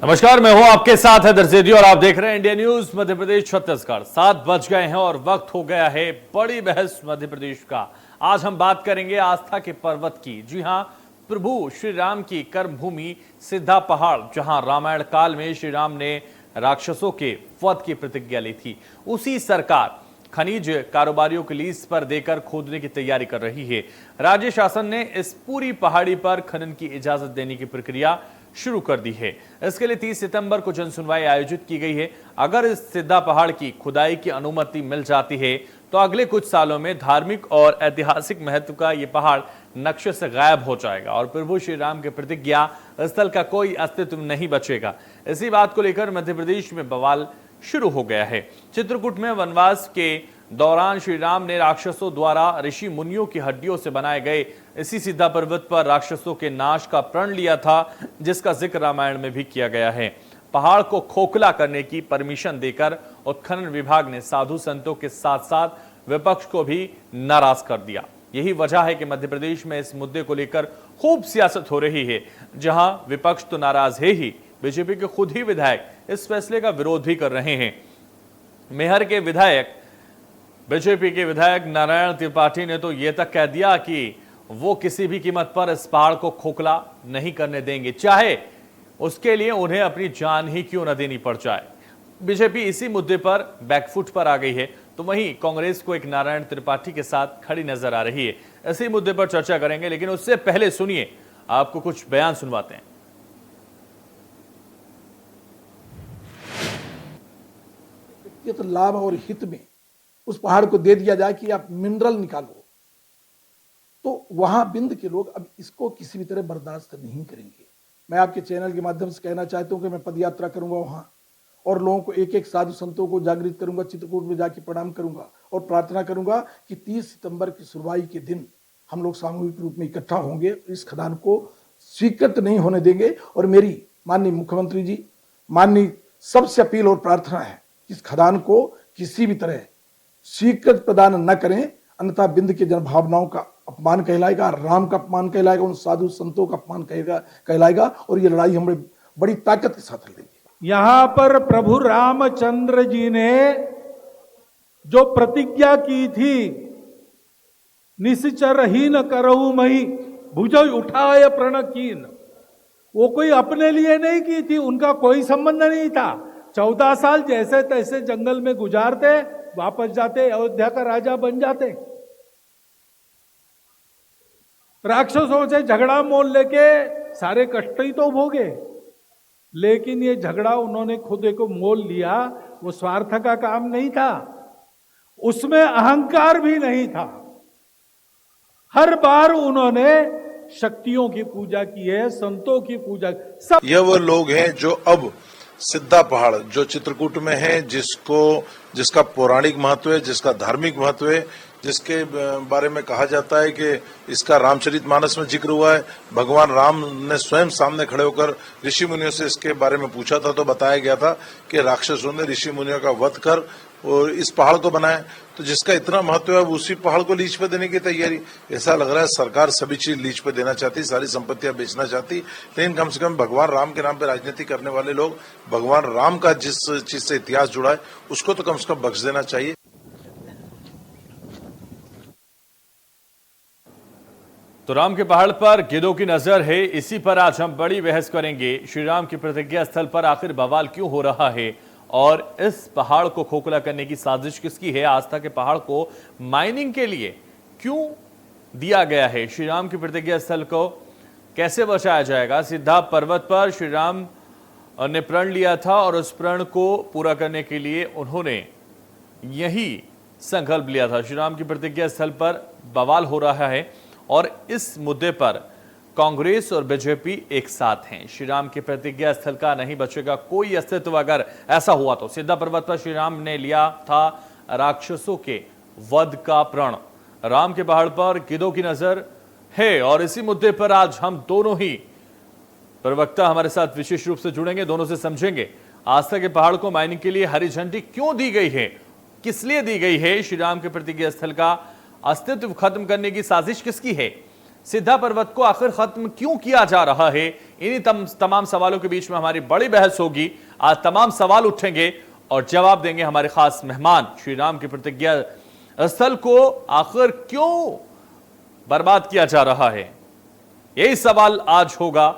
नमस्कार, मैं हूं आपके साथ हैदर ज़ैदी और आप देख रहे हैं इंडिया न्यूज मध्य प्रदेश छत्तीसगढ़। 7 बज गए हैं और वक्त हो गया है बड़ी बहस मध्य प्रदेश का। आज हम बात करेंगे आस्था के पर्वत की। जी हां, प्रभु श्री राम की कर्मभूमि सिद्धा पहाड़, जहां रामायण काल में श्री राम ने राक्षसों के वध की प्रतिज्ञा ली थी, उसी सरकार खनिज कारोबारियों की लीज पर देकर खोदने की तैयारी कर रही है। राज्य शासन ने इस पूरी पहाड़ी पर खनन की इजाजत देने की प्रक्रिया शुरू कर दी है। इसके लिए 30 सितंबर को जनसुनवाई आयोजित की गई है। अगर इस सिद्धा पहाड़ की खुदाई की अनुमति मिल जाती है तो अगले कुछ सालों में धार्मिक और ऐतिहासिक महत्व का यह पहाड़ नक्शे से गायब हो जाएगा और प्रभु श्री राम के प्रतिज्ञा स्थल का कोई अस्तित्व नहीं बचेगा। इसी बात को लेकर मध्य प्रदेश में बवाल शुरू हो गया है। चित्रकूट में वनवास के दौरान श्री राम ने राक्षसों द्वारा ऋषि मुनियों की हड्डियों से बनाए गए इसी सिद्धा पर्वत पर राक्षसों के नाश का प्रण लिया था, जिसका जिक्र रामायण में भी किया गया है। पहाड़ को खोखला करने की परमिशन देकर उत्खनन विभाग ने साधु संतों के साथ साथ विपक्ष को भी नाराज कर दिया। यही वजह है कि मध्य प्रदेश में इस मुद्दे को लेकर खूब सियासत हो रही है। जहां विपक्ष तो नाराज है ही, बीजेपी के खुद ही विधायक इस फैसले का विरोध भी कर रहे हैं। मेहर के विधायक बीजेपी के विधायक नारायण त्रिपाठी ने तो यह तक कह दिया कि वो किसी भी कीमत पर इस पहाड़ को खोखला नहीं करने देंगे, चाहे उसके लिए उन्हें अपनी जान ही क्यों न देनी पड़ जाए। बीजेपी इसी मुद्दे पर बैकफुट पर आ गई है, तो वहीं कांग्रेस को एक नारायण त्रिपाठी के साथ खड़ी नजर आ रही है। इसी मुद्दे पर चर्चा करेंगे, लेकिन उससे पहले सुनिए, आपको कुछ बयान सुनवाते हैं। व्यक्तिगत लाभ और हित में उस पहाड़ को दे दिया जाए कि आप मिनरल निकालो, तो वहां बिंद के लोग अब इसको किसी भी तरह बर्दाश्त नहीं करेंगे। मैं आपके चैनल के माध्यम से कहना चाहता हूं कि मैं पदयात्रा करूंगा वहां और लोगों को एक एक साधु संतों को जागृत करूंगा, चित्रकूट में जाके प्रणाम करूंगा और प्रार्थना करूंगा कि 30 सितंबर की सुनवाई के दिन हम लोग सामूहिक रूप में इकट्ठा होंगे, इस खदान को स्वीकृत नहीं होने देंगे। और मेरी माननीय मुख्यमंत्री जी, माननीय सबसे अपील और प्रार्थना है कि इस खदान को किसी भी तरह स्वीकृत प्रदान न करें, अन्यथा बिंद के जन भावनाओं का अपमान कहलाएगा, राम का अपमान कहलाएगा, उन साधु संतों का अपमान कहलाएगा और ये लड़ाई हम बड़ी ताकत के साथ लड़ेंगे। यहां पर प्रभु रामचंद्र जी ने जो प्रतिज्ञा की थी, निश्चरहीन करहु मही भुज उठाय प्रण कीन, वो कोई अपने लिए नहीं की थी, उनका कोई संबंध नहीं था। 14 साल जैसे तैसे जंगल में गुजारते, वापस जाते, अयोध्या का राजा बन जाते। राक्षसों से झगड़ा मोल लेके सारे कष्ट ही तो भोगे, लेकिन ये झगड़ा उन्होंने खुद को मोल लिया, वो स्वार्थ का काम नहीं था, उसमें अहंकार भी नहीं था। हर बार उन्होंने शक्तियों की पूजा की है, संतों की पूजा। सब ये वो लोग हैं जो अब सिद्धा पहाड़ जो चित्रकूट में है, जिसका पौराणिक महत्व है, जिसका धार्मिक महत्व है, जिसके बारे में कहा जाता है कि इसका रामचरितमानस में जिक्र हुआ है। भगवान राम ने स्वयं सामने खड़े होकर ऋषि मुनियों से इसके बारे में पूछा था, तो बताया गया था कि राक्षसों ने ऋषि मुनियों का वध कर और इस पहाड़ को बनाया। तो जिसका इतना महत्व है, उसी पहाड़ को लीज पे देने की तैयारी। ऐसा लग रहा है सरकार सभी चीज लीज पे देना चाहती, सारी संपत्तियां बेचना चाहती, लेकिन कम से कम भगवान राम के नाम पे राजनीति करने वाले लोग, भगवान राम का जिस चीज से इतिहास जुड़ा है उसको तो कम से कम बख्श देना चाहिए। तो राम के पहाड़ पर गिद्धों की नजर है, इसी पर आज हम बड़ी बहस करेंगे। श्री राम की प्रतिज्ञा स्थल पर आखिर बवाल क्यों हो रहा है और इस पहाड़ को खोखला करने की साजिश किसकी है? आस्था के पहाड़ को माइनिंग के लिए क्यों दिया गया है? श्री राम की प्रतिज्ञा स्थल को कैसे बचाया जाएगा? सिद्धा पर्वत पर श्री राम ने प्रण लिया था और उस प्रण को पूरा करने के लिए उन्होंने यही संकल्प लिया था। श्री राम की प्रतिज्ञा स्थल पर बवाल हो रहा है और इस मुद्दे पर कांग्रेस और बीजेपी एक साथ हैं। श्री राम की प्रतिज्ञा स्थल का नहीं बचेगा कोई अस्तित्व। अगर ऐसा हुआ तो सिद्धा पर्वत पर श्री राम ने लिया था राक्षसों के वध का प्रण। राम के पहाड़ पर गिद्धों की नजर है और इसी मुद्दे पर आज हम दोनों ही प्रवक्ता हमारे साथ विशेष रूप से जुड़ेंगे, दोनों से समझेंगे आस्था के पहाड़ को माइनिंग के लिए हरी झंडी क्यों दी गई है, किस लिए दी गई है, श्री राम के प्रतिज्ञा स्थल का अस्तित्व खत्म करने की साजिश किसकी है। सिद्धा पर्वत को आखिर खत्म क्यों किया जा रहा है? इन्हीं तमाम सवालों के बीच में हमारी बड़ी बहस होगी। आज तमाम सवाल उठेंगे और जवाब देंगे हमारे खास मेहमान। श्री राम की प्रतिज्ञा स्थल को आखिर क्यों बर्बाद किया जा रहा है, यही सवाल आज होगा।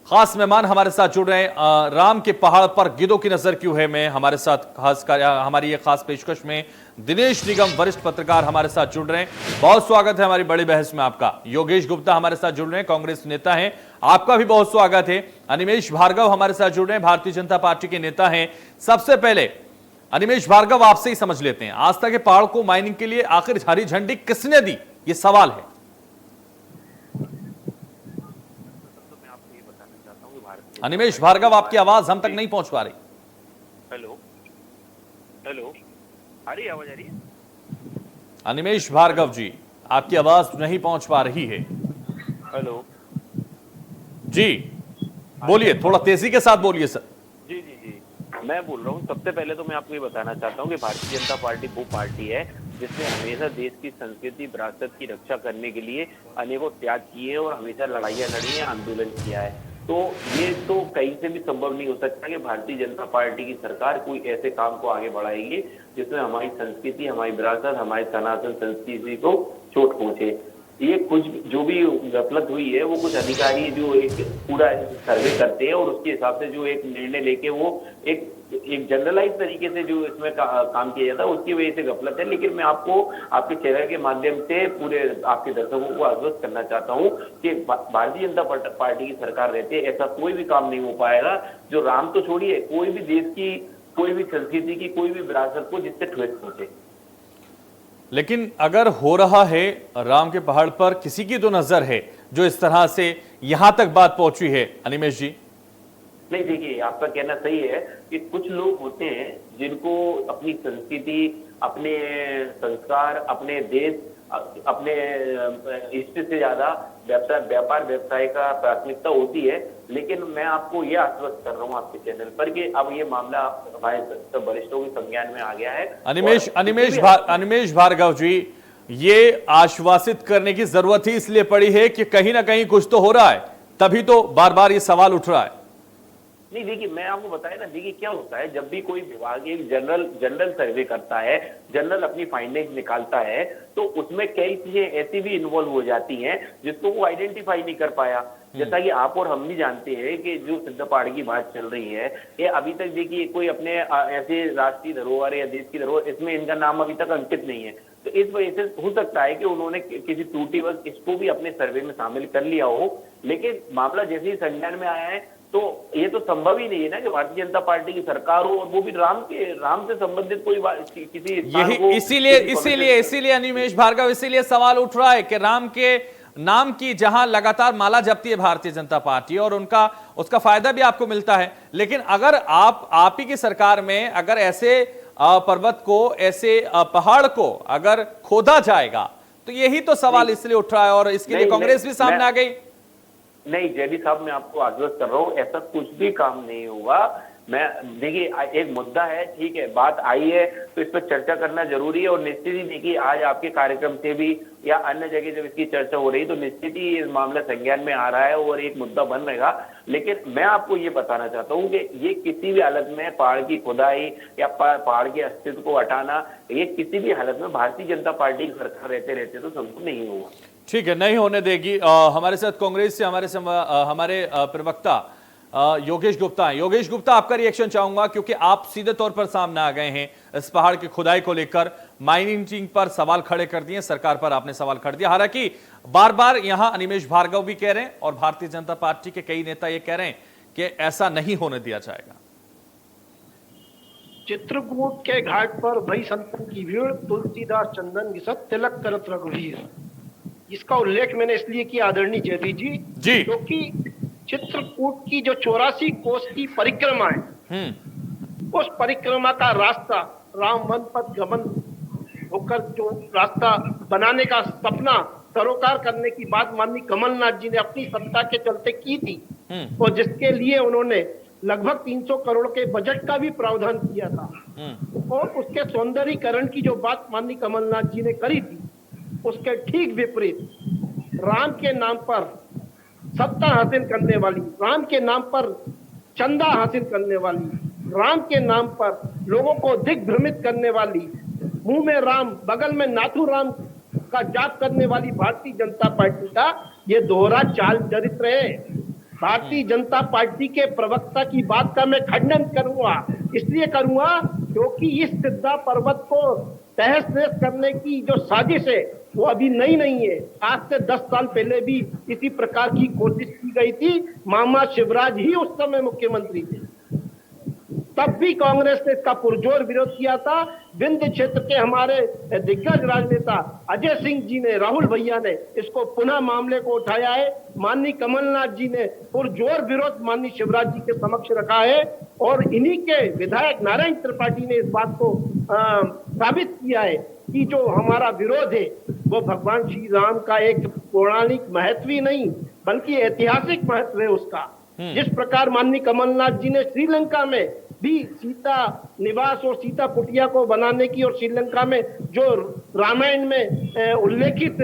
खास मेहमान हमारे साथ जुड़ रहे हैं। राम के पहाड़ पर गिद्धों की नजर क्यों है में हमारे साथ हमारी ये खास पेशकश में दिनेश निगम वरिष्ठ पत्रकार हमारे साथ जुड़ रहे हैं। बहुत स्वागत है हमारी बड़ी बहस में आपका। योगेश गुप्ता हमारे साथ जुड़ रहे हैं, कांग्रेस नेता हैं, आपका भी बहुत स्वागत है। अनिमेष भार्गव हमारे साथ जुड़ रहे हैं, भारतीय जनता पार्टी के नेता हैं। सबसे पहले अनिमेष भार्गव, आपसे ही समझ लेते हैं, आस्था के पहाड़ को माइनिंग के लिए आखिर हरी झंडी किसने दी, ये सवाल है। अनिमेष भार्गव, आपकी आवाज हम तक नहीं पहुंच पा रही। हेलो हेलो, आ रही आवाज? आ रही है? अनिमेष भार्गव जी, आपकी आवाज नहीं पहुंच पा रही है। हेलो जी बोलिए, थोड़ा तेजी के साथ बोलिए सर। जी जी जी, मैं बोल रहा हूँ। सबसे पहले तो मैं आपको ये बताना चाहता हूँ कि भारतीय जनता पार्टी वो पार्टी है जिसने हमेशा देश की संस्कृति विरासत की रक्षा करने के लिए अनेकों त्याग किए और हमेशा लड़ाइयाँ लड़ी हैं, आंदोलन किया है। तो ये तो कहीं से भी संभव नहीं हो सकता कि भारतीय जनता पार्टी की सरकार कोई ऐसे काम को आगे बढ़ाएगी जिसमें हमारी संस्कृति, हमारी विरासत, हमारी सनातन संस्कृति को चोट पहुंचे। ये कुछ जो भी गफलत हुई है वो कुछ अधिकारी जो एक पूरा सर्वे करते हैं और उसके हिसाब से जो एक निर्णय लेके वो एक जनरलाइज तरीके से जो इसमें काम किया जाता है, उसकी वजह से गफलत है। लेकिन मैं आपको आपके चैनल के माध्यम से पूरे आपके दर्शकों को आश्वस्त करना चाहता हूँ कि भारतीय जनता पार्टी की सरकार रहते ऐसा कोई भी काम नहीं हो पाएगा जो राम तो छोड़िए, कोई भी देश की, कोई भी संस्कृति की, कोई भी विरासत को जिससे ठेस पहुंचे। लेकिन अगर हो रहा है राम के पहाड़ पर, किसी की तो नजर है जो इस तरह से यहां तक बात पहुंची है। अनिमेष जी, नहीं, देखिए आपका कहना सही है कि कुछ लोग होते हैं जिनको अपनी संस्कृति, अपने संस्कार, अपने देश, अपने इष्ट से ज्यादा व्यापार व्यवसाय का प्राथमिकता होती है। लेकिन मैं आपको ये आश्वस्त कर रहा हूँ आपके चैनल पर कि अब ये मामला हमारे सब वरिष्ठों के संज्ञान में आ गया है। अनिमेष भार्गव जी, ये आश्वासित करने की जरूरत ही इसलिए पड़ी है कि कहीं ना कहीं कुछ तो हो रहा है, तभी तो बार बार ये सवाल उठ रहा है। नहीं, देखिए मैं आपको बताया ना, देखिए क्या होता है जब भी कोई विभाग एक जनरल सर्वे करता है, जनरल अपनी फाइंडिंग्स निकालता है, तो उसमें कई चीजें ऐसी भी इन्वॉल्व हो जाती हैं जिसको वो आइडेंटिफाई नहीं कर पाया। जैसा कि आप और हम भी जानते हैं कि जो सिद्धा पहाड़ की बात चल रही है, ये अभी तक देखिए कोई अपने ऐसे राष्ट्रीय धरोहर या देश की धरोहर, इसमें इनका नाम अभी तक अंकित नहीं है। तो इस वजह से हो सकता है कि उन्होंने किसी त्रुटिवश इसको भी अपने सर्वे में शामिल कर लिया हो। लेकिन मामला जैसे ही संज्ञान में आया है तो ये तो संभव ही नहीं है ना कि भारतीय जनता पार्टी की सरकार हो और वो भी राम से संबंधित कोई किसी यही इसीलिए अनिमेष भार्गव, इसीलिए सवाल उठ रहा है कि राम के नाम की जहां लगातार माला जपती है भारतीय जनता पार्टी और उसका फायदा भी आपको मिलता है। लेकिन अगर आप ही की सरकार में अगर ऐसे पर्वत को, ऐसे पहाड़ को अगर खोदा जाएगा तो यही तो सवाल इसलिए उठ रहा है और इसके लिए कांग्रेस भी सामने आ गई। नहीं जयदी साहब, मैं आपको आश्वस्त कर रहा हूँ ऐसा कुछ भी काम नहीं होगा। मैं देखिए एक मुद्दा है, ठीक है, बात आई है तो इस पर चर्चा करना जरूरी है और निश्चित ही देखिए आज आपके कार्यक्रम से भी या अन्य जगह जब इसकी चर्चा हो रही तो निश्चित ही इस मामला संज्ञान में आ रहा है और एक मुद्दा बन रहेगा। लेकिन मैं आपको ये बताना चाहता हूँ कि ये किसी भी हालत में पहाड़ की खुदाई या पहाड़ के अस्तित्व को हटाना, ये किसी भी हालत में भारतीय जनता पार्टी की सरकार रहते तो संभव नहीं होगा। ठीक है, नहीं होने देगी। हमारे साथ कांग्रेस से हमारे प्रवक्ता योगेश गुप्ता हैं। योगेश गुप्ता, आपका रिएक्शन चाहूंगा क्योंकि आप सीधे तौर पर सामने आ गए हैं इस पहाड़ की खुदाई को लेकर, माइनिंग पर सवाल खड़े कर दिए, सरकार पर आपने सवाल खड़े दिया। हालांकि बार बार यहां अनिमेष भार्गव भी कह रहे हैं और भारतीय जनता पार्टी के कई नेता ये कह रहे हैं कि ऐसा नहीं होने दिया जाएगा। चित्रकूट के घाट पर भई संतन की भीड़, तुलसीदास चंदन घिसत तिलक करत रघुवीर। इसका उल्लेख मैंने इसलिए किया आदरणीय जयदी जी क्योंकि चित्रकूट की जो 84 कोस की परिक्रमा है, उस परिक्रमा का रास्ता राम वन पथ गमन होकर जो रास्ता बनाने का सपना सरोकार करने की बात माननीय कमलनाथ जी ने अपनी सत्ता के चलते की थी और जिसके लिए उन्होंने लगभग 300 करोड़ के बजट का भी प्रावधान किया था और उसके सौंदर्यीकरण की जो बात माननीय कमलनाथ जी ने करी थी उसके ठीक विपरीत राम के नाम पर सत्ता हासिल करने वाली, राम के नाम पर चंदा हासिल करने वाली, राम के नाम पर लोगों को दिग्भ्रमित करने वाली, मुंह में राम बगल में नाथू राम का जाप करने वाली भारतीय जनता पार्टी का ये दोहरा चाल चरित्र है। भारतीय जनता पार्टी के प्रवक्ता की बात का मैं खंडन करूंगा, इसलिए करूंगा क्योंकि इस सिद्धा पर्वत को तहस नहस करने की जो साजिश है वो अभी नई नहीं है। आज से 10 साल पहले भी इसी प्रकार की कोशिश की गई थी। मामा शिवराज ही उस समय मुख्यमंत्री थे, तब भी कांग्रेस ने इसका पुरजोर विरोध किया था। विंध्य क्षेत्र के हमारे दिग्गज राजनेता अजय सिंह जी ने, राहुल भैया ने इसको पुनः मामले को उठाया है। माननीय कमलनाथ जी ने पुरजोर विरोध माननीय शिवराज जी के समक्ष रखा है और इन्हीं के विधायक नारायण त्रिपाठी ने इस बात को साबित किया है कि जो हमारा विरोध है वो भगवान श्री राम का एक पौराणिक महत्व ही नहीं बल्कि ऐतिहासिक महत्व है उसका। जिस प्रकार माननीय कमलनाथ जी ने श्रीलंका में भी सीता निवास और सीता कुटिया को बनाने की और श्रीलंका में जो रामायण में उल्लेखित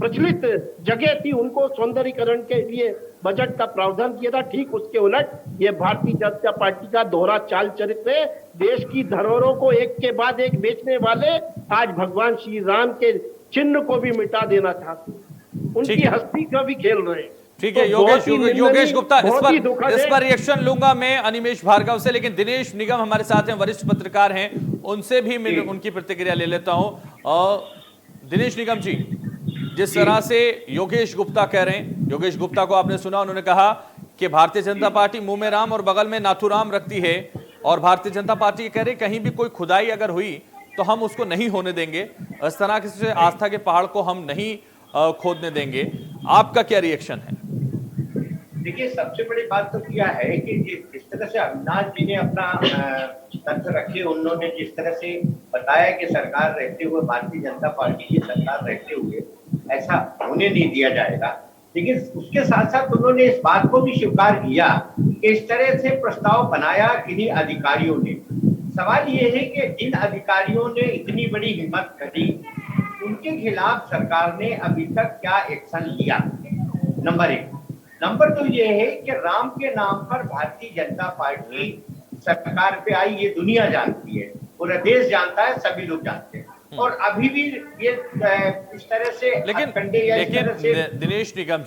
प्रचलित जगह थी उनको सौंदर्यीकरण के लिए बजट का प्रावधान किया था, ठीक उसके उलट ये भारतीय जनता पार्टी का दोहरा चाल चरित्र है। देश की धरोहरों को एक के बाद एक बेचने वाले आज भगवान श्री राम के चिन्ह को भी मिटा देना चाहते हैं, उनकी हस्ती का भी खेल रहे हैं। ठीक है योगेश गुप्ता, इस पर रिएक्शन लूंगा मैं अनिमेश भार्गव से, लेकिन दिनेश निगम हमारे साथ हैं, वरिष्ठ पत्रकार हैं, उनसे भी मैं उनकी प्रतिक्रिया ले लेता हूं। दिनेश निगम जी, जिस तरह से योगेश गुप्ता कह रहे हैं, योगेश गुप्ता को आपने सुना, उन्होंने कहा कि भारतीय जनता पार्टी मुंह में राम और बगल में नाथूराम रखती है और भारतीय जनता पार्टी कह रही कहीं भी कोई खुदाई अगर हुई तो हम उसको नहीं होने देंगे, इस तरह से आस्था के पहाड़ को हम नहीं खोदने देंगे। आपका क्या रिएक्शन है? देखिए, सबसे बड़ी बात तो क्या है कि जिस तरह से अविनाश जी ने अपना तथ्य रखे, उन्होंने जिस तरह से बताया कि सरकार रहते हुए, भारतीय जनता पार्टी की सरकार रहते हुए ऐसा होने नहीं दिया जाएगा, लेकिन उसके साथ साथ उन्होंने इस बात को भी स्वीकार किया कि इस तरह से प्रस्ताव बनाया किन्हीं अधिकारियों ने। सवाल ये है कि जिन अधिकारियों ने इतनी बड़ी हिम्मत करी उनके खिलाफ सरकार ने अभी तक क्या एक्शन लिया, नंबर 1। नंबर 2 ये है कि राम के नाम पर भारतीय जनता पार्टी सरकार पे आई, ये दुनिया जानती है, पूरा देश जानता है, सभी लोग जानते हैं, और अभी भी ये इस तरह से लेकिन दिनेश निगम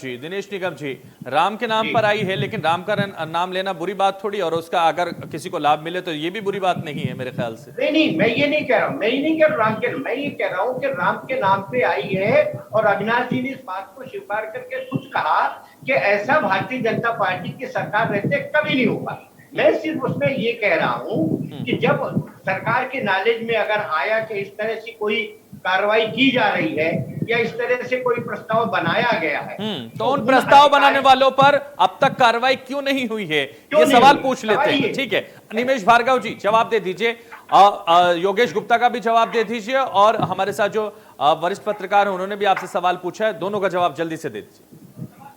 जी राम के नाम पर आई है, लेकिन राम का नाम लेना बुरी बात थोड़ी, और उसका अगर किसी को लाभ मिले तो ये भी बुरी बात नहीं है मेरे ख्याल से। नहीं, मैं ये नहीं कह रहा हूँ, मैं ये कह रहा हूँ कि राम के नाम पे आई है, और अविनाश जी ने इस बात को स्वीकार करके कुछ कहा कि ऐसा भारतीय जनता पार्टी की सरकार रहते कभी नहीं होगा। मैं सिर्फ उसमें ये कह रहा हूँ कि जब सरकार के नॉलेज में अगर आया कि इस तरह से कोई कार्रवाई की जा रही है या इस तरह से कोई प्रस्ताव बनाया गया है, तो उन प्रस्ताव बनाने वालों पर अब तक कार्रवाई क्यों नहीं हुई है, ये सवाल पूछ लेते हैं। ठीक है, निमेश भार्गव जी जवाब दे दीजिए, योगेश गुप्ता का भी जवाब दे दीजिए, और हमारे साथ जो वरिष्ठ पत्रकार हैं उन्होंने भी आपसे सवाल पूछा है, दोनों का जवाब जल्दी से दे दीजिए।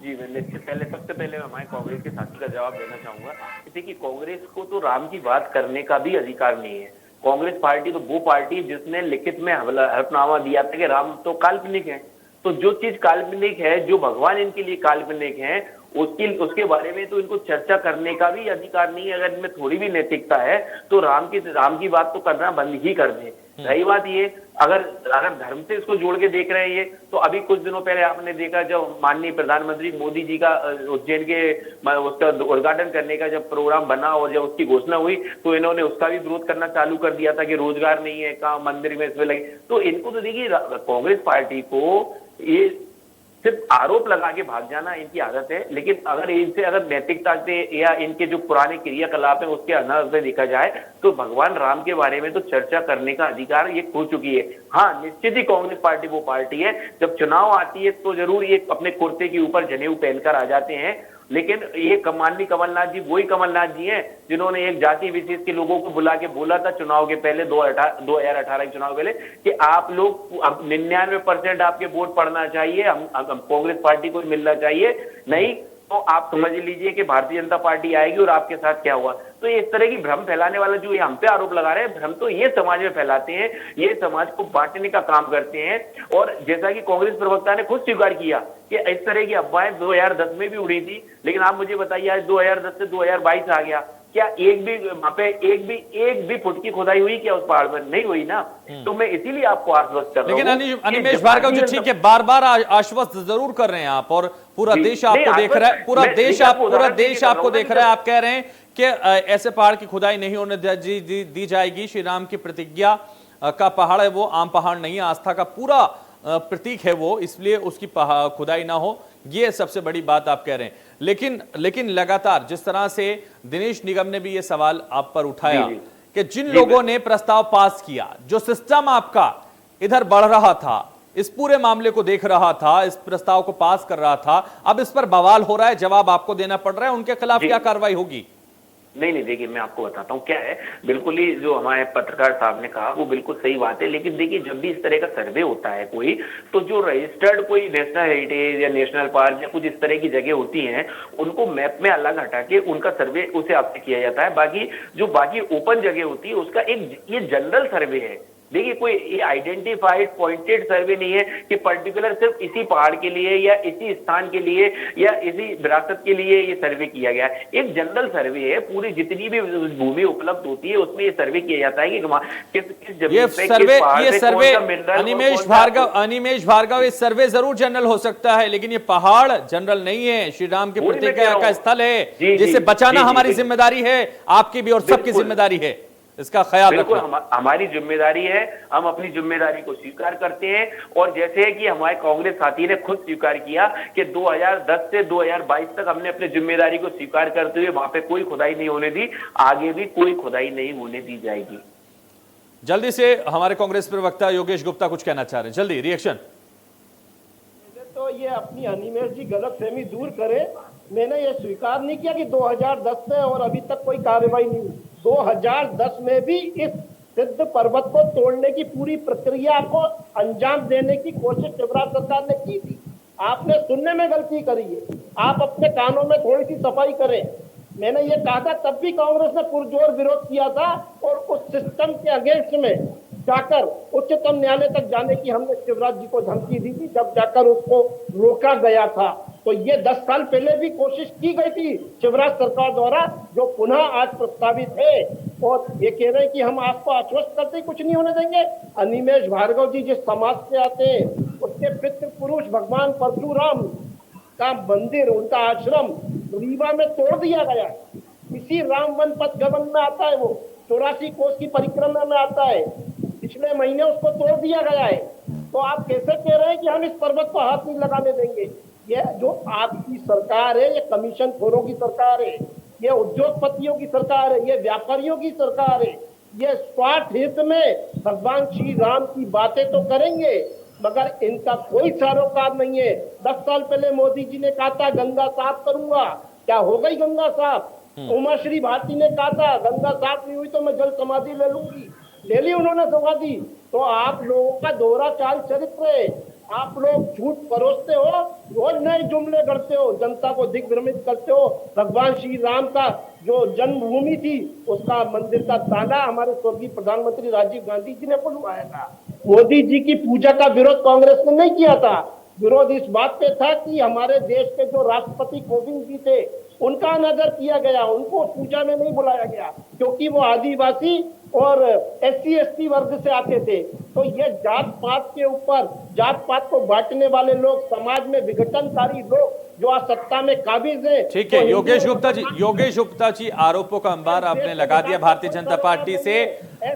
जी, मैं सबसे पहले मैं हमारे कांग्रेस के साथी का जवाब देना चाहूंगा। देखिए, कांग्रेस को तो राम की बात करने का भी अधिकार नहीं है। कांग्रेस पार्टी तो वो पार्टी जिसने लिखित में हलफनामा दिया था कि राम तो काल्पनिक है, तो जो चीज काल्पनिक है, जो भगवान इनके लिए काल्पनिक है, उसके बारे में तो इनको चर्चा करने का भी अधिकार नहीं है। अगर इनमें थोड़ी भी नैतिकता है तो राम की बात तो करना बंद ही कर दें। रही बात ये, अगर धर्म से इसको जोड़ के देख रहे हैं ये, तो अभी कुछ दिनों पहले आपने देखा जब माननीय प्रधानमंत्री मोदी जी का उज्जैन के उसका उद्घाटन करने का जब प्रोग्राम बना और जब उसकी घोषणा हुई तो इन्होंने उसका भी विरोध करना चालू कर दिया था कि रोजगार नहीं है, कहाँ मंदिर में इसमें लगे। तो इनको तो देखिए, कांग्रेस पार्टी को ये सिर्फ आरोप लगा के भाग जाना इनकी आदत है, लेकिन अगर नैतिकता से या इनके जो पुराने क्रियाकलाप है उसके आधार से देखा जाए तो भगवान राम के बारे में तो चर्चा करने का अधिकार ये खो चुकी है। हाँ, निश्चित ही कांग्रेस पार्टी वो पार्टी है, जब चुनाव आती है तो जरूर ये अपने कुर्ते के ऊपर जनेऊ पहनकर आ जाते हैं, लेकिन ये माननीय कमलनाथ जी वही कमलनाथ जी हैं जिन्होंने एक जाति विशेष के लोगों को बुला के बोला था चुनाव के पहले 2018 के चुनाव पहले कि आप लोग अब 99% आपके वोट पड़ना चाहिए, हम कांग्रेस पार्टी को मिलना चाहिए, नहीं तो आप समझ लीजिए कि भारतीय जनता पार्टी आएगी और आपके साथ क्या हुआ। तो ये इस तरह की भ्रम फैलाने वाला जो ये हम पे आरोप लगा रहे हैं, भ्रम तो ये समाज में फैलाते हैं, ये समाज को बांटने का काम करते हैं। और जैसा कि कांग्रेस प्रवक्ता ने खुद स्वीकार किया कि इस तरह की अफवाहें 2010 में भी उड़ी थी, लेकिन आप मुझे बताइए आज 2010 से 2022 आ गया, क्या एक भी वहां पे एक भी फुट की खुदाई हुई क्या उस पहाड़ पर? नहीं हुई ना। तो मैं इसीलिए आपको आश्वस्त कर रहा हूं। लेकिन अनिमेष भार्गव जी, ठीक है, बार बार आश्वस्त जरूर कर रहे हैं आप, और पूरा देश आपको देख रहा है, पूरा देश आपको देख रहा है। आप कह रहे हैं कि ऐसे पहाड़ की खुदाई नहीं होने दी जाएगी। श्री राम की प्रतिज्ञा का पहाड़ है वो, आम पहाड़ नहीं है, आस्था का पूरा प्रतीक है वो, इसलिए उसकी खुदाई ना हो, ये सबसे बड़ी बात आप कह रहे हैं। लेकिन लगातार जिस तरह से दिनेश निगम ने भी ये सवाल आप पर उठाया कि जिन लोगों ने प्रस्ताव पास किया, जो सिस्टम आपका इधर बढ़ रहा था, इस पूरे मामले को देख रहा था, इस प्रस्ताव को पास कर रहा था, अब इस पर बवाल हो रहा है, जवाब आपको देना पड़ रहा है, उनके खिलाफ क्या कार्रवाई होगी? नहीं, देखिए मैं आपको बताता हूँ क्या है। बिल्कुल ही जो हमारे पत्रकार साहब ने कहा वो बिल्कुल सही बात है, लेकिन देखिए जब भी इस तरह का सर्वे होता है कोई, तो जो रजिस्टर्ड कोई नेशनल हेरिटेज या नेशनल पार्क या कुछ इस तरह की जगह होती हैं, उनको मैप में अलग हटा के उनका सर्वे उस हिसाब से किया जाता है। बाकी ओपन जगह होती है उसका एक ये जनरल सर्वे है। देखिए कोई ये आइडेंटिफाइड पॉइंटेड सर्वे नहीं है कि पर्टिकुलर सिर्फ इसी पहाड़ के लिए या इसी स्थान के लिए या इसी विरासत के लिए ये सर्वे किया गया है। एक जनरल सर्वे है, पूरी जितनी भी भूमि उपलब्ध होती है उसमें ये सर्वे किया जाता है कि किस जमीन पे किस सर्वे अनिमेष भार्गव, ये सर्वे जरूर जनरल हो सकता है, लेकिन ये पहाड़ जनरल नहीं है। श्री राम की प्रतिज्ञा का स्थल है, जिसे बचाना हमारी जिम्मेदारी है, आपकी भी और सबकी जिम्मेदारी है। इसका ख्याल रखो। हमारी जिम्मेदारी है, हम अपनी जिम्मेदारी को स्वीकार करते हैं। और जैसे कि हमारे कांग्रेस साथी ने खुद स्वीकार किया कि 2010 से 2022 तक हमने अपनी जिम्मेदारी को स्वीकार करते हुए वहां पे कोई खुदाई नहीं होने दी, आगे भी कोई खुदाई नहीं होने दी जाएगी। जल्दी से हमारे कांग्रेस प्रवक्ता योगेश गुप्ता कुछ कहना चाह रहे हैं, जल्दी रिएक्शन। तो ये अपनी अनिमेष जी गलतफहमी दूर करे। मैंने ये स्वीकार नहीं किया कि 2010 से और अभी तक कोई कार्रवाई नहीं हुई। 2010 में भी इस सिद्ध पर्वत को तोड़ने की पूरी प्रक्रिया को अंजाम देने की कोशिश शिवराज सरकार ने की थी। आपने सुनने में गलती करी है, आप अपने कानों में थोड़ी सी सफाई करें। मैंने ये कहा था, तब भी कांग्रेस ने पुरजोर विरोध किया था और उस सिस्टम के अगेंस्ट में जाकर उच्चतम न्यायालय तक जाने की हमने शिवराज जी को धमकी दी थी, जब जाकर उसको रोका गया था। तो ये 10 साल पहले भी कोशिश की गई थी शिवराज सरकार द्वारा, जो पुनः आज प्रस्तावित है। और ये कह रहे हैं कि हम आपको आश्वस्त करते कुछ नहीं होने देंगे। अनिमेष भार्गव जी जिस समाज से आते हैं, उसके पितृ पुरुष भगवान परशुराम का मंदिर, उनका आश्रम रीवा में तोड़ दिया गया है। इसी राम वन पथ गमन में आता है, वो 84 कोस की परिक्रमा में आता है। पिछले महीने उसको तोड़ दिया गया है। तो आप कैसे कह रहे हैं कि हम इस पर्वत को हाथ नहीं लगाने देंगे? ये जो आपकी सरकार है, ये कमीशन खोरों की सरकार है, ये उद्योगपतियों की सरकार है, ये व्यापारियों की सरकार है। ये स्वार्थ हित में भगवान श्री राम की बातें तो करेंगे, मगर इनका कोई सरोकार नहीं है। 10 साल पहले मोदी जी ने कहा था गंगा साफ करूंगा, क्या हो गई गंगा साफ? उमा श्री भारती ने कहा था गंगा साफ नहीं हुई तो मैं जल समाधि ले लूंगी, ले ली उन्होंने समाधि। तो आप लोगों का दोहरा चाल चरित्र है। आप लोग झूठ परोसते हो, रोज नए जुमले गढ़ते हो, जनता को दिग्भ्रमित करते हो। भगवान श्री राम का जो जन्मभूमि थी, उसका मंदिर का ताला हमारे स्वर्गीय प्रधानमंत्री राजीव गांधी जी ने खुलवाया था। मोदी जी की पूजा का विरोध कांग्रेस ने नहीं किया था। विरोध इस बात पे था कि हमारे देश के जो राष्ट्रपति कोविंद जी थे, उनका अनादर किया गया, उनको पूजा में नहीं बुलाया गया, क्योंकि वो आदिवासी और SC ST वर्ग से आते थे। तो ये जात पात के ऊपर, जात पात को बांटने वाले लोग, समाज में विघटनकारी लोग जो आज सत्ता में काबिज है। ठीक है योगेश गुप्ता जी, आरोपों का अंबार आपने लगा दिया भारतीय जनता पार्टी से,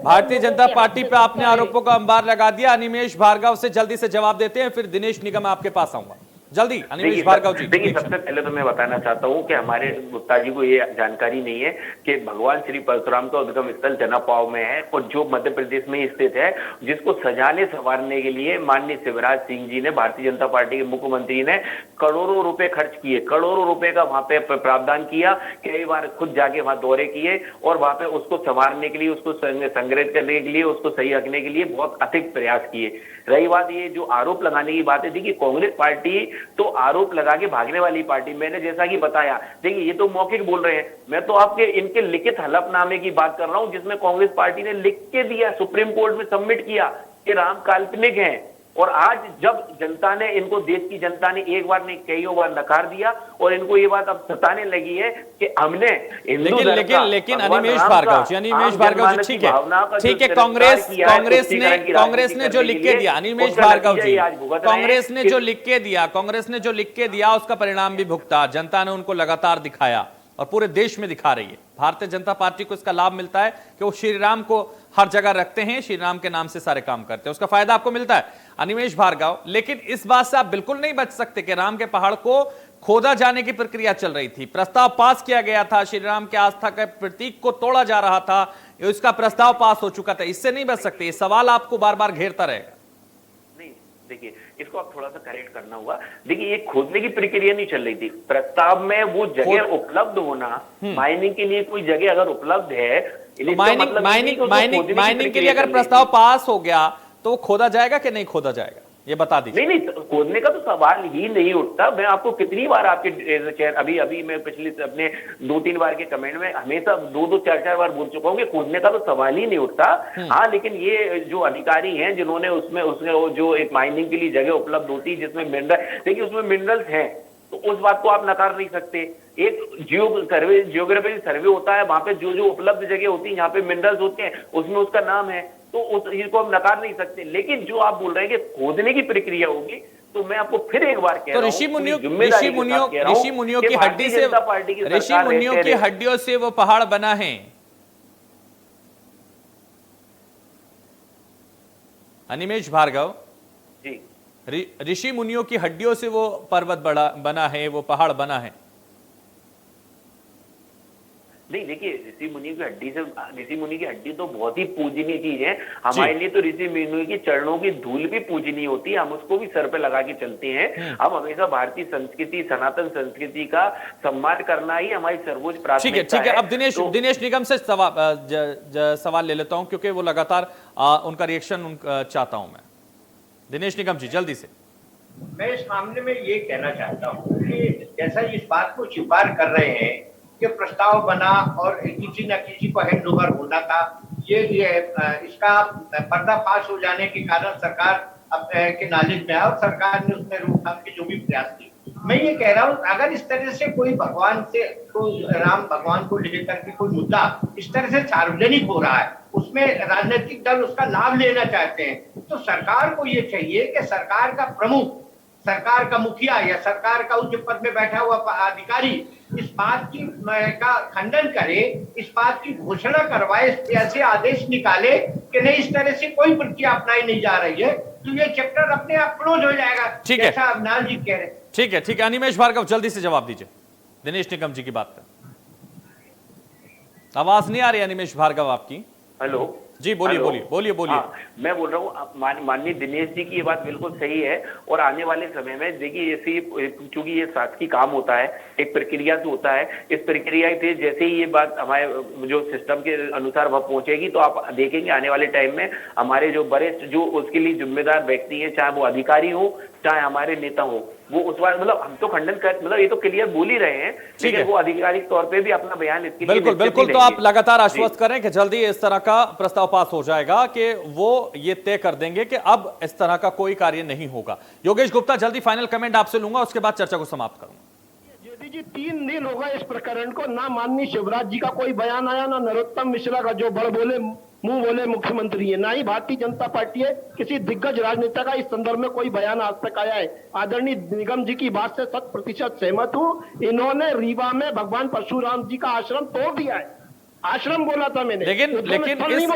भारतीय जनता पार्टी पे आपने आरोपों का अंबार लगा दिया। अनिमेष भार्गव से जल्दी से जवाब देते हैं, फिर दिनेश निगम आपके पास आऊंगा। जल्दी अनिमेष भार्गव जी। देखिए सबसे पहले तो मैं बताना चाहता हूं कि हमारे गुप्ता जी को ये जानकारी नहीं है कि भगवान श्री परशुराम का उद्गम स्थल जनापाव में है, और जो मध्य प्रदेश में स्थित है, जिसको सजाने संवारने के लिए माननीय शिवराज सिंह जी ने, भारतीय जनता पार्टी के मुख्यमंत्री ने करोड़ों रुपए खर्च किए, करोड़ों रुपए का वहां पे प्रावधान किया। कई बार खुद जाके वहां दौरे किए और वहां पे उसको संवारने के लिए, उसको संग्रहित करने के लिए, उसको सही रखने के लिए बहुत अधिक प्रयास किए। रही बात ये जो आरोप लगाने की बात है, देखिए कांग्रेस पार्टी तो आरोप लगा के भागने वाली पार्टी। मैंने जैसा कि बताया, देखिए ये तो मौखिक बोल रहे हैं, मैं तो आपके इनके लिखित हलफनामे की बात कर रहा हूं, जिसमें कांग्रेस पार्टी ने लिख के दिया, सुप्रीम कोर्ट में सबमिट किया कि राम काल्पनिक हैं। और आज जब जनता ने इनको, देश की जनता ने एक बार नहीं कईयों बार नकार दिया, और इनको ये बात अब सताने लगी है कि हमने लेकिन अनिमेश भार्गव जी, ठीक है, कांग्रेस ने जो लिख के दिया, अनिमेश भार्गव जी, कांग्रेस ने जो लिख के दिया उसका परिणाम भी भुगता, जनता ने उनको लगातार दिखाया और पूरे देश में दिखा रही है। भारतीय जनता पार्टी को इसका लाभ मिलता है कि वो श्री राम को हर जगह रखते हैं, श्री राम के नाम से सारे काम करते हैं, उसका फायदा आपको मिलता है अनिमेश भार्गव। लेकिन इस बात से आप बिल्कुल नहीं बच सकते कि राम के पहाड़ को खोदा जाने की प्रक्रिया चल रही थी, प्रस्ताव पास किया गया था, श्री राम के आस्था के प्रतीक को तोड़ा जा रहा था, इसका प्रस्ताव पास हो चुका था, इससे नहीं बच सकते। ये सवाल आपको बार बार घेरता रहेगा। देखिए, इसको आप थोड़ा सा करेक्ट करना होगा। देखिए, ये खोदने की प्रक्रिया नहीं चल रही थी, प्रस्ताव में वो जगह उपलब्ध होना, माइनिंग के लिए कोई जगह अगर उपलब्ध है, तो माइनिंग के लिए अगर प्रस्ताव पास हो गया तो वो खोदा जाएगा कि नहीं खोदा जाएगा, ये बता दीजिए। नहीं, खोदने का तो सवाल ही नहीं उठता। मैं आपको कितनी बार आपके अभी मैं पिछले अपने 2-3 बार के कमेंट में हमेशा 2-2, 4-4 बार बोल चुका हूँ कि खोदने का तो सवाल ही नहीं उठता। हाँ, लेकिन ये जो अधिकारी हैं जिन्होंने उसमें जो एक माइनिंग के लिए जगह उपलब्ध होती है जिसमें मिनरल, देखिए उसमें मिनरल्स हैं, तो उस बात को आप नकार नहीं सकते। एक जियोग्राफिकल सर्वे होता है, वहां पे जो उपलब्ध जगह होती है, यहाँ पे मिनरल्स होते हैं, उसमें उसका नाम है, तो उस चीज को हम नकार नहीं सकते। लेकिन जो आप बोल रहे हैं कि खोदने की प्रक्रिया होगी, तो मैं आपको फिर एक बार कह रहा हूं, ऋषि मुनियों की हड्डियों से वो पहाड़ बना है। अनिमेश भार्गव जी, ऋषि मुनियों की हड्डियों से वो पर्वत बना है, वो पहाड़ बना है। नहीं, देखिए, ऋषि मुनि की हड्डी तो बहुत ही पूजनीय चीज है हमारे लिए। तो ऋषि मुनि की चरणों की धूल भी पूजनीय होती है, हम उसको भी सर पे लगा के चलते हैं। हम हमेशा भारतीय संस्कृति, सनातन संस्कृति का सम्मान करना ही हमारी सर्वोच्च प्राथमिकता है। ठीक है, अब दिनेश निगम से सवाल ले लेता हूं, क्योंकि वो लगातार उनका रिएक्शन चाहता हूं मैं। दिनेश निगम जी, जल्दी से। मैं इस मामले में ये कहना चाहता हूँ कि जैसा इस बात को स्वीकार कर रहे हैं कि प्रस्ताव बना और किसी न किसी को हैंड ओवर होना था, ये इसका पर्दाफाश हो जाने के कारण सरकार के नॉलेज में आया और सरकार ने उसमें रोकथाम के जो भी प्रयास किए। मैं ये कह रहा हूँ, अगर इस तरह से कोई राम भगवान को लेकर के कोई मुद्दा इस तरह से सार्वजनिक हो रहा है, उसमें राजनीतिक दल उसका लाभ लेना चाहते हैं, तो सरकार को ये चाहिए कि सरकार का प्रमुख, सरकार का मुखिया या सरकार का उच्च पद में बैठा हुआ अधिकारी इस बात की का खंडन करे, इस बात की घोषणा करवाए, ऐसे आदेश निकाले कि नहीं, इस तरह से कोई प्रक्रिया अपनाई नहीं जा रही है, तो ये चैप्टर अपने आप क्लोज हो जाएगा। ठीक है, ऐसा अविनाश जी कह रहे हैं। ठीक है, अनिमेश भार्गव जल्दी से जवाब दीजिए दिनेश निगम जी की बात पर। आवाज नहीं आ रही अनिमेश भार्गव आपकी। हेलो जी, बोलिए। हाँ, मैं बोल रहा हूँ, माननीय दिनेश जी की ये बात बिल्कुल सही है। और आने वाले समय में देखिए, चूंकि ये शासकीय काम होता है, एक प्रक्रिया से होता है, इस प्रक्रिया से जैसे ही ये बात हमारे जो सिस्टम के अनुसार वह पहुंचेगी, तो आप देखेंगे आने वाले टाइम में हमारे जो वरिष्ठ, जो उसके लिए जिम्मेदार व्यक्ति है, चाहे वो अधिकारी हो चाहे हमारे नेता हो, वो उस बार मतलब हम तो खंडन कर, मतलब ये तो क्लियर बोल ही रहे हैं, लेकिन वो आधिकारिक तौर पे भी अपना बयान इसके लिए बिल्कुल। तो आप लगातार आश्वस्त करें कि जल्दी इस तरह का प्रस्ताव पास हो जाएगा कि वो ये तय कर देंगे कि अब इस तरह का कोई कार्य नहीं होगा। योगेश गुप्ता, जल्दी फाइनल कमेंट आपसे लूंगा, उसके बाद चर्चा को समाप्त करूंगा। जेडी जी, 3 दिन हो गए इस प्रकरण को, ना माननीय शिवराज जी का कोई बयान आया, ना नरोत्तम मिश्रा का जो मुंह बोले मुख्यमंत्री है, ना ही भारतीय जनता पार्टी है किसी दिग्गज राजनेता का इस संदर्भ में कोई बयान आज तक आया है। आदरणीय निगम जी की बात से 100% सहमत हूं। इन्होंने रीवा में भगवान परशुराम जी का आश्रम तोड़ दिया है, आश्रम बोला था मैंने, लेकिन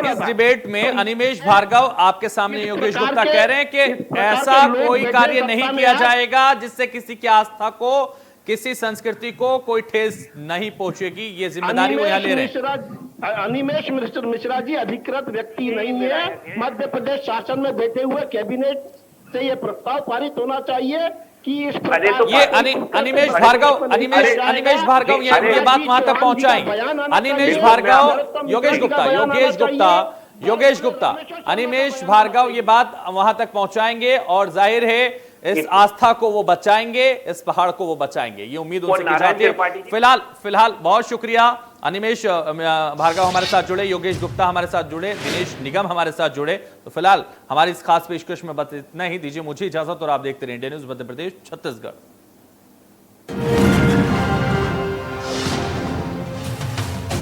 इस डिबेट में अनिमेश भार्गव आपके सामने योगेश गुप्ता कह रहे हैं कि ऐसा कोई कार्य नहीं किया जाएगा जिससे किसी की आस्था को, किसी संस्कृति को कोई ठेस नहीं पहुंचेगी। ये जिम्मेदारी वो यहाँ ले रहे हैं। अनिमेश मिश्रा जी अधिकृत व्यक्ति नहीं है, मध्य प्रदेश शासन में बैठे हुए कैबिनेट से ये प्रस्ताव पारित होना चाहिए कि इस ये अनिमेश भार्गव ये बात वहां तक पहुंचाएंगे। अनिमेश भार्गव, योगेश गुप्ता, अनिमेश भार्गव ये बात वहां तक पहुंचाएंगे और जाहिर है इस आस्था को वो बचाएंगे, इस पहाड़ को वो बचाएंगे, ये उम्मीद उनसे की जाती है। फिलहाल बहुत शुक्रिया। अनिमेश भार्गव हमारे साथ जुड़े, योगेश गुप्ता हमारे साथ जुड़े, दिनेश निगम हमारे साथ जुड़े। तो फिलहाल हमारी इस खास पेशकश में बस इतना ही। दीजिए मुझे इजाजत और आप देखते रहिए इंडिया न्यूज मध्य प्रदेश छत्तीसगढ़।